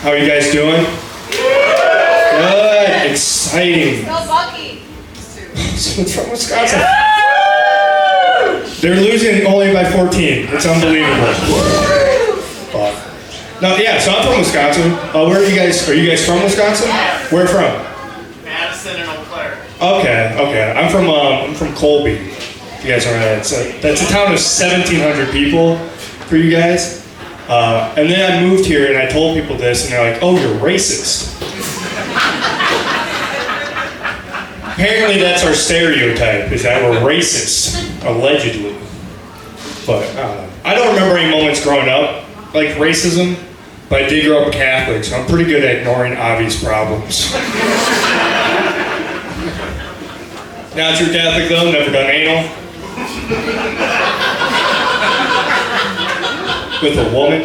How are you guys doing? Good. Exciting. Go Bucky. Someone's from Wisconsin. They're losing only by 14. It's unbelievable. Fuck. No, yeah, so I'm from Wisconsin. Where are you guys? Are you guys from Wisconsin? Where from? Madison and Eau Claire. Okay. I'm from Colby. You guys are that's a town of 1,700 people for you guys. And then I moved here and I told people this and they're like, oh, you're racist. Apparently that's our stereotype, is that we're racist, allegedly. But I don't remember any moments growing up like racism, but I did grow up Catholic, so I'm pretty good at ignoring obvious problems. Not true Catholic though, never done anal. With a woman.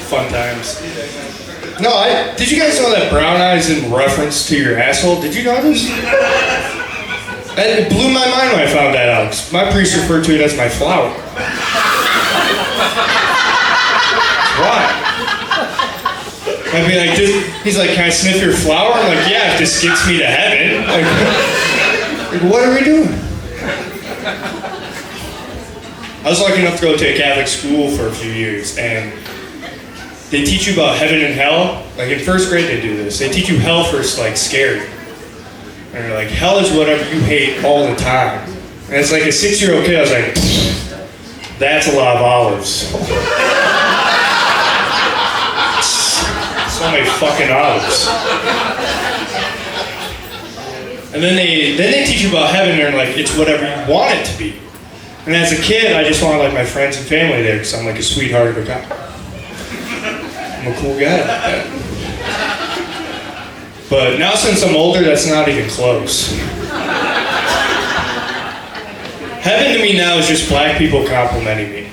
Fun times. No, did you guys know that brown eye is in reference to your asshole? Did you know this? It blew my mind when I found that out. My priest referred to it as my flower. Why? I'd be like, he's like, can I sniff your flower? I'm like, yeah, if this gets me to heaven. Like what are we doing? I was lucky enough to go to a Catholic school for a few years, and they teach you about heaven and hell. Like in first grade they do this. They teach you hell first, like scary. And they're like, hell is whatever you hate all the time. And it's like a 6-year-old kid, I was like, that's a lot of olives. So many fucking olives. And then they teach you about heaven, and they're like, it's whatever you want it to be. And as a kid, I just wanted like my friends and family there because I'm like a sweetheart of a guy. I'm a cool guy like that. But now since I'm older, that's not even close. Heaven to me now is just black people complimenting me.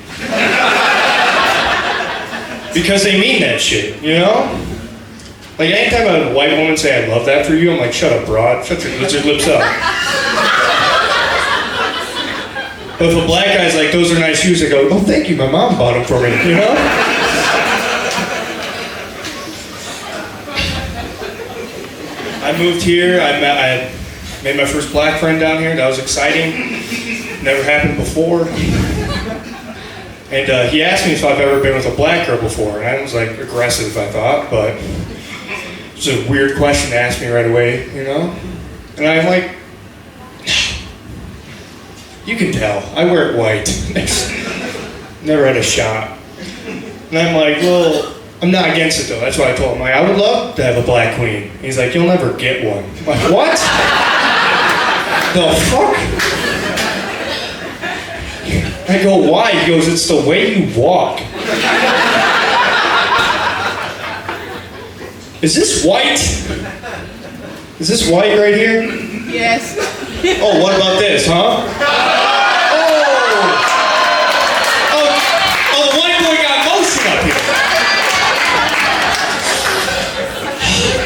Because they mean that shit, you know? Like anytime a white woman say, I love that for you, I'm like, shut up, broad. Shut your lizard lips up. But if a black guy's like, those are nice shoes, I go, oh, thank you, my mom bought them for me, you know? I moved here, I made my first black friend down here, that was exciting. Never happened before. And he asked me if I've ever been with a black girl before, and I was like aggressive, I thought, but it's a weird question to ask me right away, you know? And I'm like, you can tell, I wear it white. Never had a shot. And I'm like, well, I'm not against it though. That's what I told him. Like, I would love to have a black queen. And he's like, you'll never get one. I'm like, what? The fuck? I go, why? He goes, it's the way you walk. Is this white? Is this white right here? Yes. Oh, what about this, huh? Oh, the white boy got motion up here.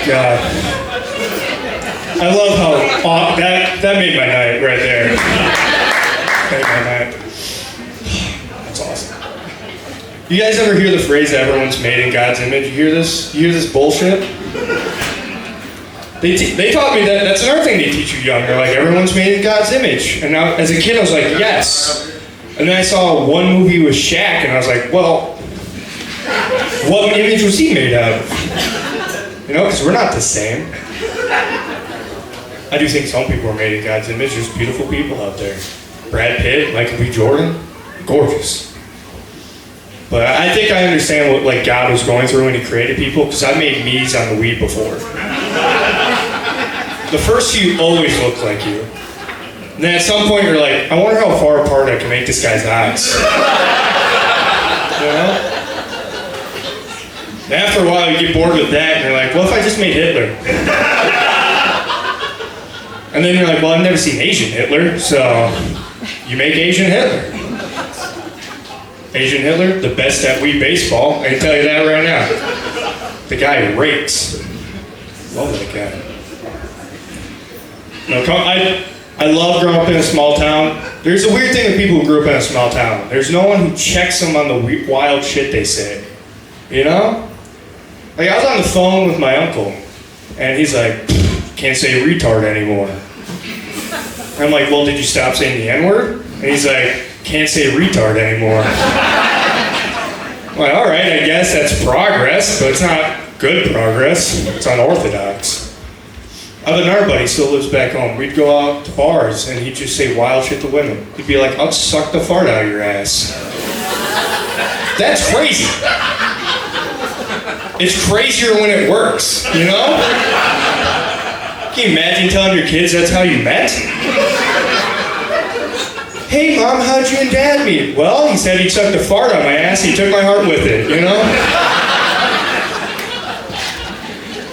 God. I love how that made my night right there. Made my night. That's awesome. You guys ever hear the phrase everyone's made in God's image? You hear this? You hear this bullshit? They taught me that. That's another thing they teach you young. They're like, everyone's made in God's image. And now, as a kid, I was like, yes. And then I saw one movie with Shaq, and I was like, well, what image was he made out of? You know, because we're not the same. I do think some people are made in God's image. There's beautiful people out there. Brad Pitt, Michael B. Jordan, gorgeous. But I think I understand what like God was going through when he created people, because I made me's on the weed before. The first few always look like you. And then at some point you're like, I wonder how far apart I can make this guy's eyes. You know? And after a while you get bored with that and you're like, what if I just made Hitler? And then you're like, well, I've never seen Asian Hitler, so you make Asian Hitler. Asian Hitler, the best at Wii baseball, I can tell you that right now. The guy rakes. Love that guy. No, I love growing up in a small town. There's a weird thing with people who grew up in a small town. There's no one who checks them on the wild shit they say. You know? Like, I was on the phone with my uncle, and he's like, can't say retard anymore. I'm like, well, did you stop saying the N-word? And he's like, can't say retard anymore. I'm like, all right, I guess that's progress, but it's not good progress. It's unorthodox. I have another buddy, still lives back home. We'd go out to bars, and he'd just say wild shit to women. He'd be like, I'll suck the fart out of your ass. That's crazy. It's crazier when it works, you know? Can you imagine telling your kids that's how you met? Hey, Mom, how'd you and Dad meet? Well, he said he sucked the fart out of my ass. He took my heart with it, you know?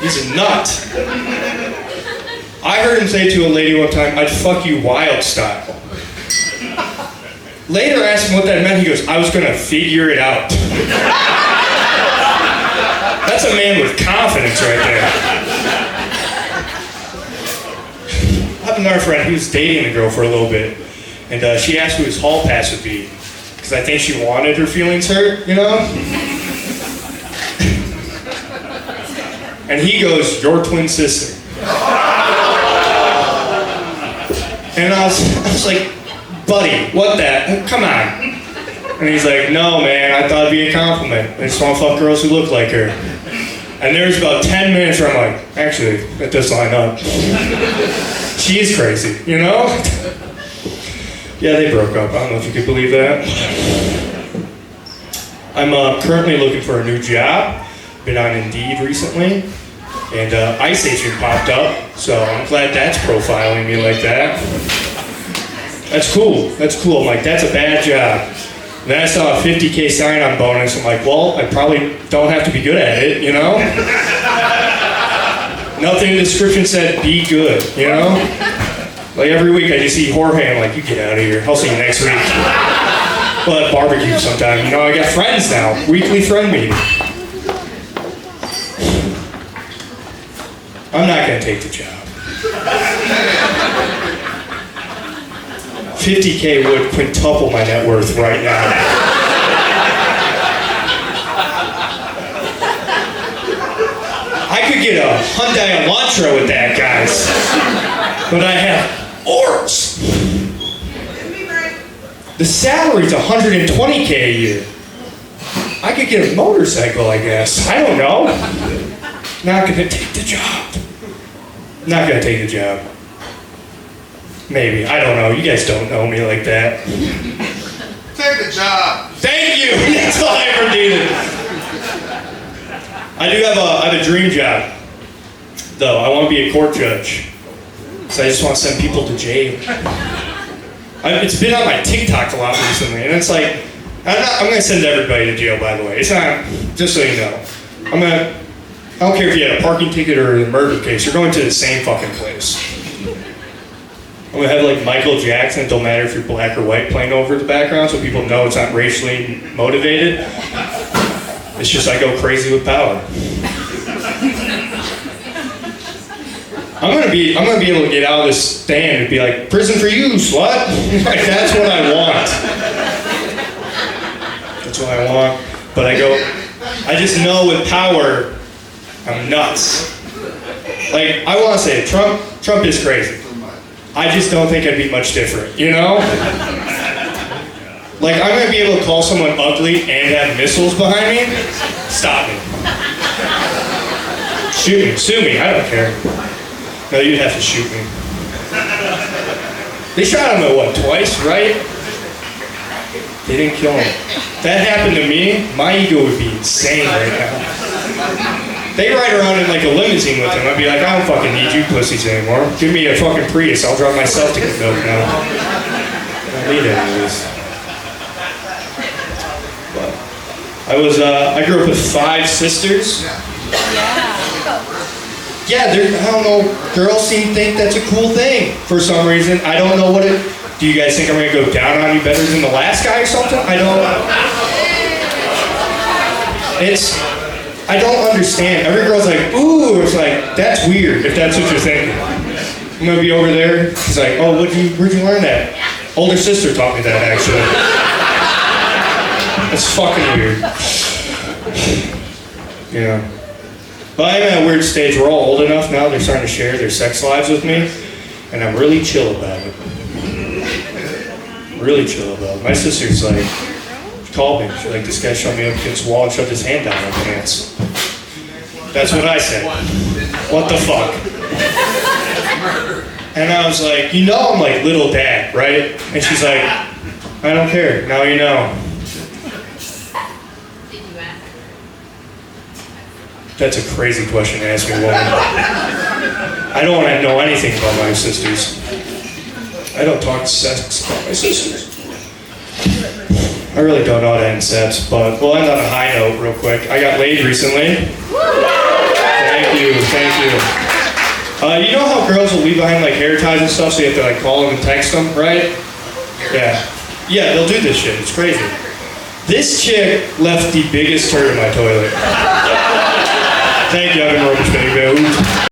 He's a nut. I heard him say to a lady one time, I'd fuck you wild style. Later, I asked him what that meant. He goes, I was going to figure it out. That's a man with confidence right there. I have another friend, he was dating a girl for a little bit, and she asked who his hall pass would be, because I think she wanted her feelings hurt, you know? And he goes, your twin sister. And I was like, buddy, what that? Come on. And he's like, no, man, I thought it'd be a compliment. I just want to fuck girls who look like her. And there was about 10 minutes where I'm like, actually, that does line up. She is crazy, you know? Yeah, they broke up. I don't know if you could believe that. I'm currently looking for a new job. Been on Indeed recently. And Ice Agent popped up, so I'm glad that's profiling me like that. That's cool. That's cool. I'm like, that's a bad job. And then I saw a $50K sign-on bonus. I'm like, well, I probably don't have to be good at it, you know? Nothing in the description said, be good, you know? Like every week I just see Jorge, I'm like, you get out of here. I'll see you next week. We'll have barbecue sometime. You know, I got friends now. Weekly friend meeting. I'm not going to take the job. 50K would quintuple my net worth right now. I could get a Hyundai Elantra with that, guys. But I have orbs. The salary's $120K a year. I could get a motorcycle, I guess. I don't know. Not going to take the job. Not going to take the job. Maybe. I don't know. You guys don't know me like that. Take the job. Thank you. That's all I ever needed. I do have a dream job, though. I want to be a court judge. So I just want to send people to jail. It's been on my TikTok a lot recently, and it's like, I'm going to send everybody to jail, by the way. It's not, just so you know. I don't care if you had a parking ticket or a murder case, you're going to the same fucking place. I'm going to have like Michael Jackson, it don't matter if you're black or white, playing over the background so people know it's not racially motivated. It's just I go crazy with power. I'm gonna be able to get out of this stand and be like, prison for you, slut. Like, that's what I want. That's what I want. But I just know with power, I'm nuts. Like, I want to say, Trump is crazy. I just don't think I'd be much different, you know? Like, I'm going to be able to call someone ugly and have missiles behind me? Stop me. Shoot me. Sue me. I don't care. No, you'd have to shoot me. They shot him, what, twice, right? They didn't kill him. If that happened to me, my ego would be insane right now. They ride around in like a limousine with him. I'd be like, I don't fucking need you pussies anymore. Give me a fucking Prius. I'll drive myself to get milk now. I don't need it anyways. But I grew up with 5 sisters. Yeah, I don't know. Girls seem to think that's a cool thing for some reason. I don't know what it. Do you guys think I'm gonna go down on you better than the last guy or something? I don't understand. Every girl's like, ooh, it's like, that's weird if that's what you're thinking. I'm gonna be over there. She's like, oh, where'd you learn that? Older sister taught me that, actually. That's fucking weird. Yeah. But I'm at a weird stage. We're all old enough now. They're starting to share their sex lives with me. And I'm really chill about it. Really chill about it. My sister's like, she called me. She's like, this guy showed me up against the wall and shoved his hand down my pants. That's what I said. What the fuck? And I was like, you know I'm like little dad, right? And she's like, I don't care. Now you know. That's a crazy question to ask me, woman. I don't want to know anything about my sisters. I don't talk sex about my sisters. I really don't know how to end sex, but we'll end on a high note real quick. I got laid recently. Thank you. You know how girls will leave behind like hair ties and stuff, so you have to like call them and text them, right? Yeah, they'll do this shit. It's crazy. This chick left the biggest turd in my toilet. Thank you, I've been Roman Schmitt.